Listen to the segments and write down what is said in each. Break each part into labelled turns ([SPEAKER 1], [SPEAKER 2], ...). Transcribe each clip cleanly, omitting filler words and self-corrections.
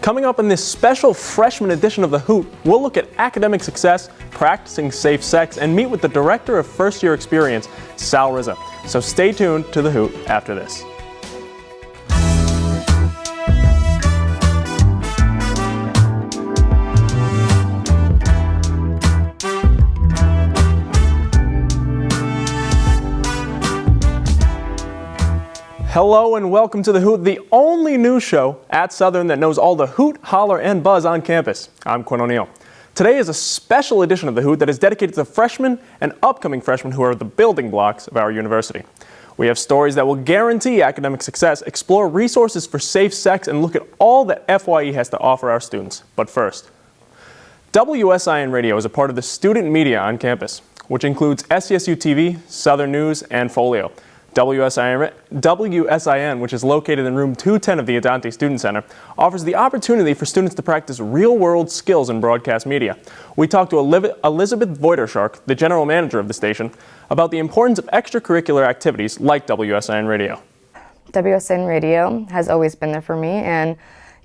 [SPEAKER 1] Coming up in this special freshman edition of The Hoot, we'll look at academic success, practicing safe sex, and meet with the director of first-year experience, Sal Rizza. So stay tuned to The Hoot after this. Hello and welcome to The Hoot, the only news show at Southern that knows all the hoot, holler, and buzz on campus. I'm Quinn O'Neill. Today is a special edition of The Hoot that is dedicated to freshmen and upcoming freshmen who are the building blocks of our university. We have stories that will guarantee academic success, explore resources for safe sex, and look at all that FYE has to offer our students. But first, WSIN Radio is a part of the student media on campus, which includes Scsu Tv, Southern News, and Folio. WSIN, which is located in room 210 of the Adante Student Center, offers the opportunity for students to practice real-world skills in broadcast media. We talked to Elizabeth Voidershark, the general manager of the station, about the importance of extracurricular activities like WSIN Radio.
[SPEAKER 2] WSIN Radio has always been there for me and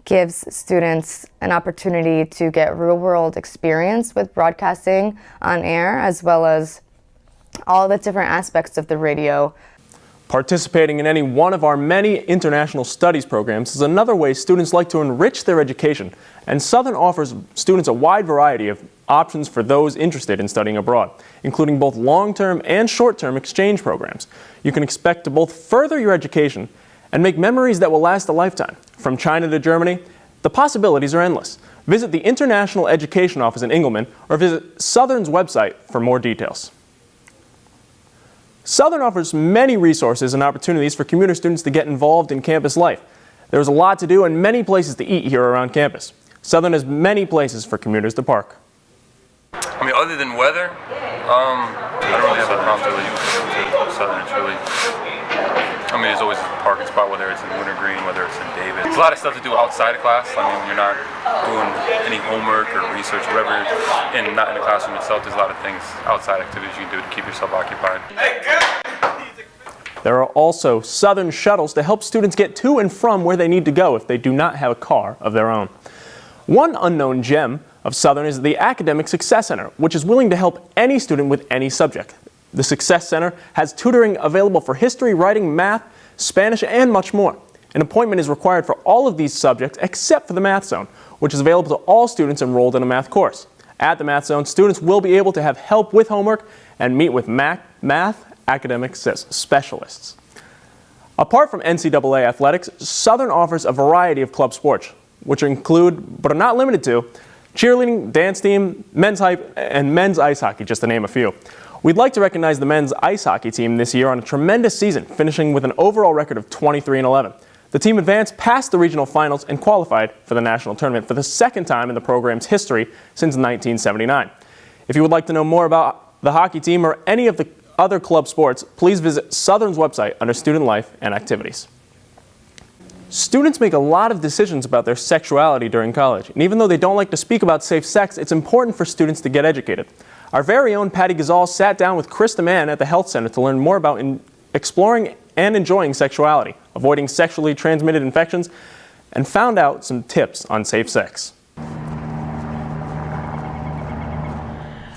[SPEAKER 2] gives students an opportunity to get real-world experience with broadcasting on air, as well as all the different aspects of the radio.
[SPEAKER 1] Participating in any one of our many international studies programs is another way students like to enrich their education, and Southern offers students a wide variety of options for those interested in studying abroad, including both long-term and short-term exchange programs. You can expect to both further your education and make memories that will last a lifetime. From China to Germany, the possibilities are endless. Visit the International Education Office in Engelman or visit Southern's website for more details. Southern offers many resources and opportunities for commuter students to get involved in campus life. There's a lot to do and many places to eat here around campus. Southern has many places for commuters to park.
[SPEAKER 3] I mean, other than weather, I don't really have a problem to Southern. It's really, there's always a parking spot, whether it's in Wintergreen, whether it's in Davis. There's a lot of stuff to do outside of class. When you're not doing any homework or research, whatever, and not in the classroom itself, there's a lot of things, outside activities you can do to keep yourself occupied.
[SPEAKER 1] There are also Southern shuttles to help students get to and from where they need to go if they do not have a car of their own. One unknown gem of Southern is the Academic Success Center, which is willing to help any student with any subject. The Success Center has tutoring available for history, writing, math, Spanish, and much more. An appointment is required for all of these subjects except for the Math Zone, which is available to all students enrolled in a math course. At the Math Zone, students will be able to have help with homework and meet with math academic specialists. Apart from NCAA athletics, Southern offers a variety of club sports, which include, but are not limited to, cheerleading, dance team, men's hype, and men's ice hockey, just to name a few. We'd like to recognize the men's ice hockey team this year on a tremendous season, finishing with an overall record of 23-11. The team advanced past the regional finals and qualified for the national tournament for the second time in the program's history since 1979. If you would like to know more about the hockey team or any of the other club sports, please visit Southern's website under Student Life and Activities. Students make a lot of decisions about their sexuality during college, and even though they don't like to speak about safe sex, it's important for students to get educated. Our very own Patty Gazal sat down with Krista Mann at the Health Center to learn more about exploring and enjoying sexuality, avoiding sexually transmitted infections, and found out some tips on safe sex.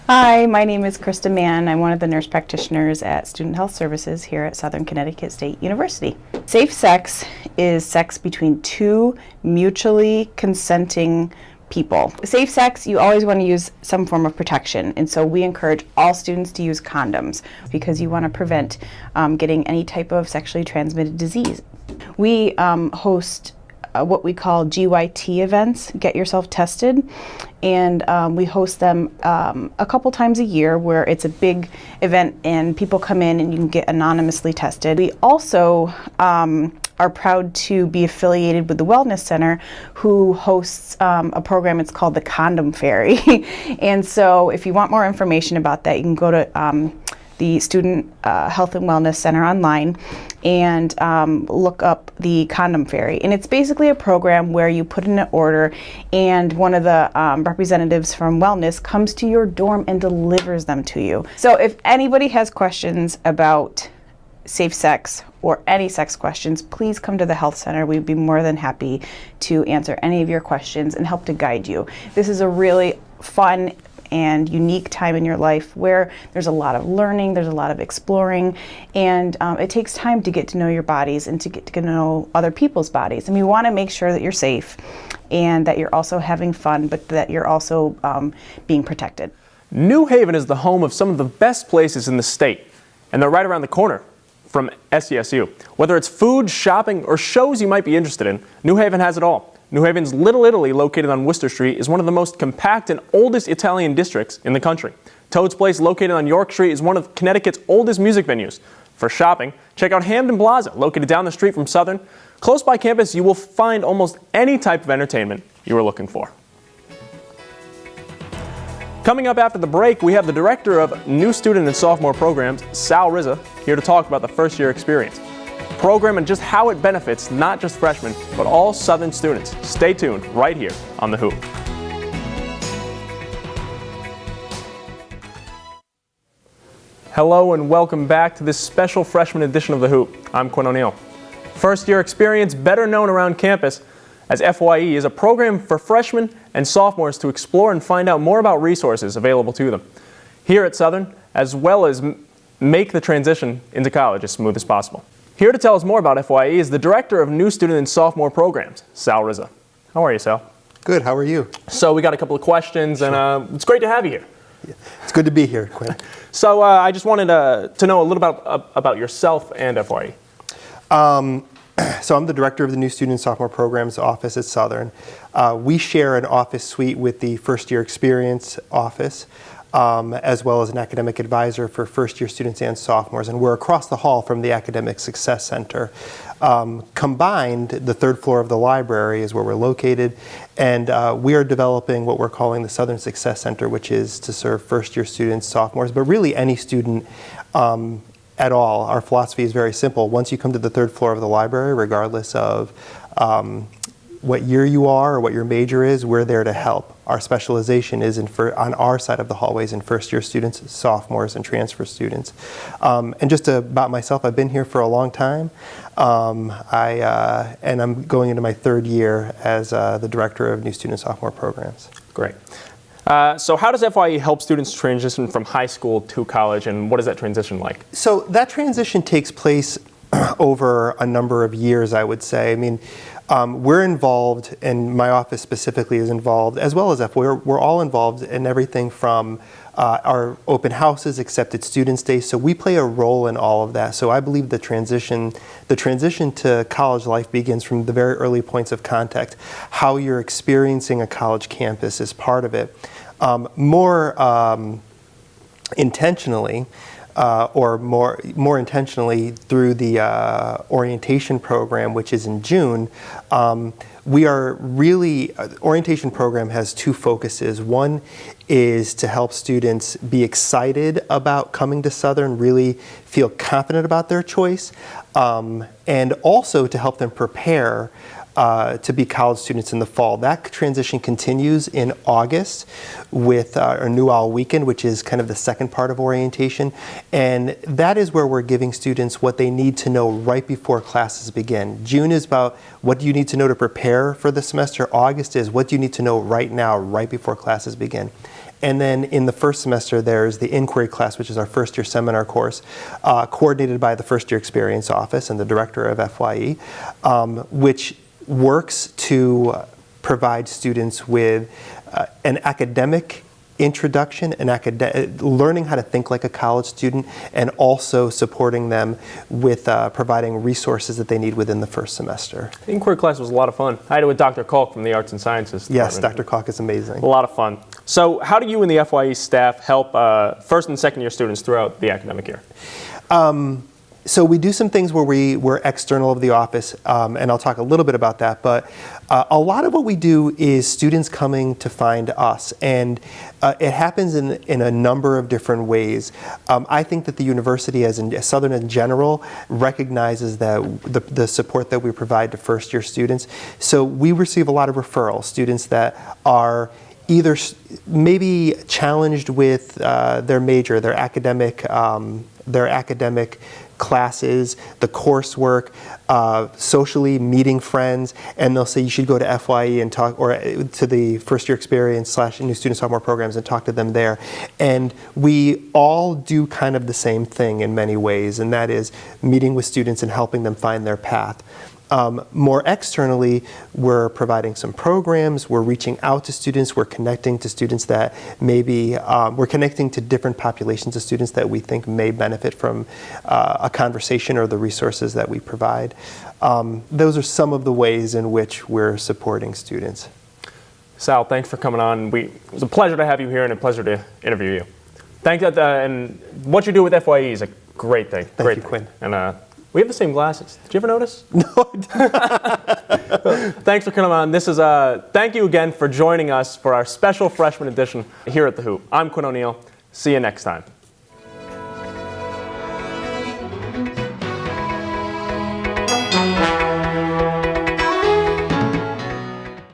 [SPEAKER 4] Hi, my name is Krista Mann. I'm one of the nurse practitioners at Student Health Services here at Southern Connecticut State University. Safe sex is sex between two mutually consenting people. Safe sex, you always want to use some form of protection, and so we encourage all students to use condoms because you want to prevent getting any type of sexually transmitted disease. We host what we call GYT events, Get Yourself Tested, and we host them a couple times a year where it's a big event and people come in and you can get anonymously tested. We also are proud to be affiliated with the Wellness Center, who hosts a program. It's called the Condom Fairy. And so if you want more information about that, you can go to the Student Health and Wellness Center online and look up the Condom Fairy. And it's basically a program where you put in an order and one of the representatives from Wellness comes to your dorm and delivers them to you. So if anybody has questions about safe sex or any sex questions, please come to the Health Center. We'd be more than happy to answer any of your questions and help to guide you. This is a really fun and unique time in your life where there's a lot of learning, there's a lot of exploring, and it takes time to get to know your bodies and to get to know other people's bodies. And we want to make sure that you're safe and that you're also having fun, but that you're also being protected.
[SPEAKER 1] New Haven is the home of some of the best places in the state, and they're right around the corner from SCSU. Whether it's food, shopping, or shows you might be interested in, New Haven has it all. New Haven's Little Italy, located on Worcester Street, is one of the most compact and oldest Italian districts in the country. Toad's Place, located on York Street, is one of Connecticut's oldest music venues. For shopping, check out Hamden Plaza, located down the street from Southern. Close by campus, you will find almost any type of entertainment you are looking for. Coming up after the break, we have the Director of New Student and Sophomore Programs, Sal Rizza, here to talk about the first-year experience, the program, and just how it benefits not just freshmen, but all Southern students. Stay tuned right here on The Hoop. Hello and welcome back to this special freshman edition of The Hoop. I'm Quinn O'Neill. First-year experience, better known around campus as FYE, is a program for freshmen and sophomores to explore and find out more about resources available to them here at Southern, as well as make the transition into college as smooth as possible. Here to tell us more about FYE is the Director of New Student and Sophomore Programs, Sal Rizza. How are you, Sal?
[SPEAKER 5] Good, how are you?
[SPEAKER 1] So we got a couple of questions, and it's great to have you here.
[SPEAKER 5] Yeah. It's good to be here, Quinn.
[SPEAKER 1] So I just wanted to know a little about yourself and FYE.
[SPEAKER 5] So I'm the Director of the New Student and Sophomore Programs Office at Southern. We share an office suite with the First Year Experience Office, as well as an academic advisor for first-year students and sophomores. And we're across the hall from the Academic Success Center. Combined, the third floor of the library is where we're located, and we are developing what we're calling the Southern Success Center, which is to serve first-year students, sophomores, but really any student at all. Our philosophy is very simple. Once you come to the third floor of the library, regardless of what year you are or what your major is, we're there to help. Our specialization is on our side of the hallways in first-year students, sophomores, and transfer students. And just about myself, I've been here for a long time, and I'm going into my third year as the Director of New Student and Sophomore Programs.
[SPEAKER 1] Great. So how does FYE help students transition from high school to college, and what is that transition like? So
[SPEAKER 5] that transition takes place over a number of years, I would say. I mean, we're involved, and my office specifically is involved, as well as we're all involved in everything from our open houses, accepted students day. So we play a role in all of that. So I believe the transition to college life begins from the very early points of contact. How you're experiencing a college campus is part of it. More intentionally, or more intentionally through the orientation program, which is in June. We are really, the orientation program has two focuses. One is to help students be excited about coming to Southern, really feel confident about their choice, and also to help them prepare to be college students in the fall. That transition continues in August with our New Owl Weekend, which is kind of the second part of orientation. And that is where we're giving students what they need to know right before classes begin. June is about what do you need to know to prepare for the semester. August is what do you need to know right now, right before classes begin. And then in the first semester, there's the inquiry class, which is our first year seminar course, coordinated by the First Year Experience Office and the Director of FYE, which works to provide students with an academic introduction, learning how to think like a college student, and also supporting them with providing resources that they need within the first semester.
[SPEAKER 1] The inquiry class was a lot of fun. I had it with Dr. Kalk from the Arts and Sciences Department.
[SPEAKER 5] Yes, Dr. Kalk is amazing.
[SPEAKER 1] A lot of fun. So how do you and the FYE staff help first and second year students throughout the academic year?
[SPEAKER 5] So we do some things where we're external of the office, and I'll talk a little bit about that, but a lot of what we do is students coming to find us, and it happens in a number of different ways. I think that the university, as Southern in general, recognizes that the support that we provide to first year students. So we receive a lot of referrals, students that are either maybe challenged with their major, their academic classes, the coursework, socially meeting friends, and they'll say you should go to FYE and talk, or to the first year experience / new student sophomore programs and talk to them there. And we all do kind of the same thing in many ways, and that is meeting with students and helping them find their path. More externally, we're providing some programs, we're reaching out to students, we're connecting to students that maybe, we're connecting to different populations of students that we think may benefit from a conversation or the resources that we provide. Those are some of the ways in which we're supporting students.
[SPEAKER 1] Sal, thanks for coming on. It was a pleasure to have you here and a pleasure to interview you. Thank you, and what you do with FYE is a great thing.
[SPEAKER 5] Thank you, Quinn.
[SPEAKER 1] And we have the same glasses. Did you ever notice?
[SPEAKER 5] No, I didn't.
[SPEAKER 1] Thanks for coming on. Thank you again for joining us for our special freshman edition here at The Hoop. I'm Quinn O'Neill. See you next time.